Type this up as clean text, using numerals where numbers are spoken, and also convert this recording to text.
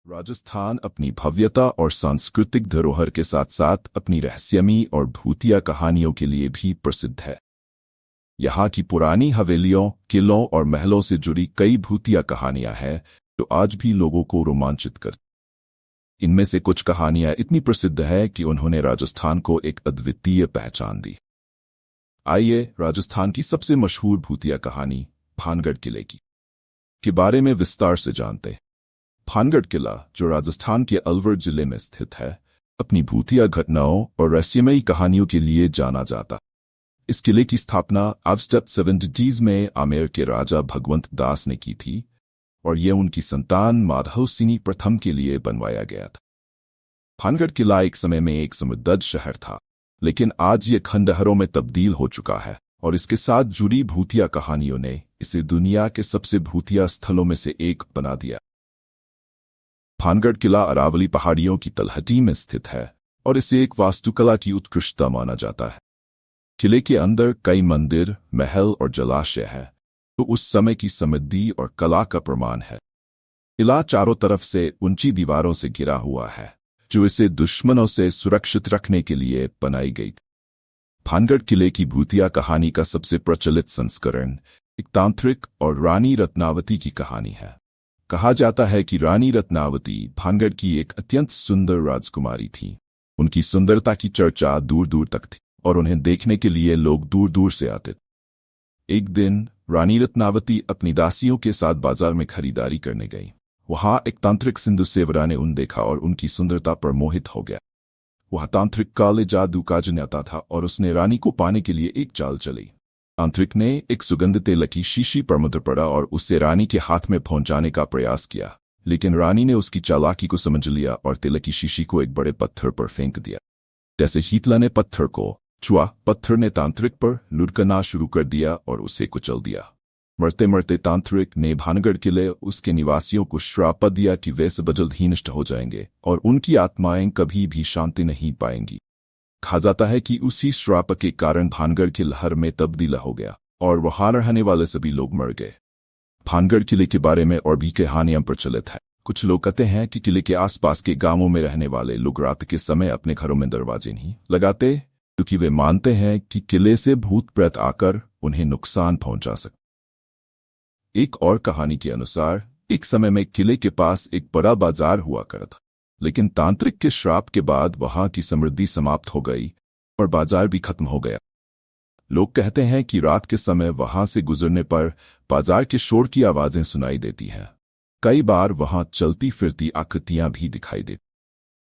राजस्थान अपनी भव्यता और सांस्कृतिक धरोहर के साथ साथ अपनी रहस्यमयी और भूतिया कहानियों के लिए भी प्रसिद्ध है। यहाँ की पुरानी हवेलियों, किलों और महलों से जुड़ी कई भूतिया कहानियां हैं जो आज भी लोगों को रोमांचित करती। इनमें से कुछ कहानियां इतनी प्रसिद्ध है कि उन्होंने राजस्थान को एक अद्वितीय पहचान दी। आइए राजस्थान की सबसे मशहूर भूतिया कहानी भानगढ़ किले के बारे में विस्तार से जानते हैं। भानगढ़ किला, जो राजस्थान के अलवर जिले में स्थित है, अपनी भूतिया घटनाओं और रहस्यमयी कहानियों के लिए जाना जाता। इस किले की स्थापना आवस्टप 70s में आमेर के राजा भगवंत दास ने की थी और यह उनकी संतान माधव सिंह प्रथम के लिए बनवाया गया था। भानगढ़ किला एक समय में एक समृद्ध शहर था, लेकिन आज ये खंडहरों में तब्दील हो चुका है और इसके साथ जुड़ी भूतिया कहानियों ने इसे दुनिया के सबसे भूतिया स्थलों में से एक बना दिया। भानगढ़ किला अरावली पहाड़ियों की तलहटी में स्थित है और इसे एक वास्तुकला की उत्कृष्टता माना जाता है। किले के अंदर कई मंदिर, महल और जलाशय है, तो उस समय की समृद्धि और कला का प्रमाण है। किला चारों तरफ से ऊंची दीवारों से घिरा हुआ है, जो इसे दुश्मनों से सुरक्षित रखने के लिए बनाई गई थी। भानगढ़ किले की भूतिया कहानी का सबसे प्रचलित संस्करण एक तांत्रिक और रानी रत्नावती की कहानी है। कहा जाता है कि रानी रत्नावती भानगढ़ की एक अत्यंत सुंदर राजकुमारी थी। उनकी सुंदरता की चर्चा दूर दूर तक थी और उन्हें देखने के लिए लोग दूर दूर से आते थे। एक दिन रानी रत्नावती अपनी दासियों के साथ बाजार में खरीदारी करने गई। वहां एक तांत्रिक सिंधु सेवरा ने उन्हें देखा और उनकी सुंदरता पर मोहित हो गया। वह तांत्रिक काले जादू का जानता था और उसने रानी को पाने के लिए एक चाल चली। तांत्रिक ने एक सुगंध तेल की शीशी पर मुद्र पड़ा और उसे रानी के हाथ में पहुंचाने का प्रयास किया, लेकिन रानी ने उसकी चालाकी को समझ लिया और तेल की शीशी को एक बड़े पत्थर पर फेंक दिया। जैसे शीतला ने पत्थर को छुआ, पत्थर ने तांत्रिक पर लुढ़कना शुरू कर दिया और उसे कुचल दिया। मरते मरते तांत्रिक ने भानगढ़ किले उसके निवासियों को श्राप दिया कि वे सब जल्द ही नष्ट हो जाएंगे और उनकी आत्माएं कभी भी शांति नहीं पाएंगी। कहा जाता है कि उसी श्राप के कारण भानगढ़ के लहर में तब्दील हो गया और वहां रहने वाले सभी लोग मर गए। भानगढ़ किले के बारे में और भी कहानियां प्रचलित है। कुछ लोग कहते हैं कि किले के आसपास के गांवों में रहने वाले लोग रात के समय अपने घरों में दरवाजे नहीं लगाते, क्योंकि वे मानते हैं कि किले से भूत प्रेत आकर उन्हें नुकसान पहुंचा सकते। एक और कहानी के अनुसार एक समय में किले के पास एक बड़ा बाजार हुआ करता था, लेकिन तांत्रिक के श्राप के बाद वहां की समृद्धि समाप्त हो गई और बाजार भी खत्म हो गया। लोग कहते हैं कि रात के समय वहां से गुजरने पर बाजार के शोर की आवाजें सुनाई देती हैं। कई बार वहां चलती फिरती आकृतियां भी दिखाई देती।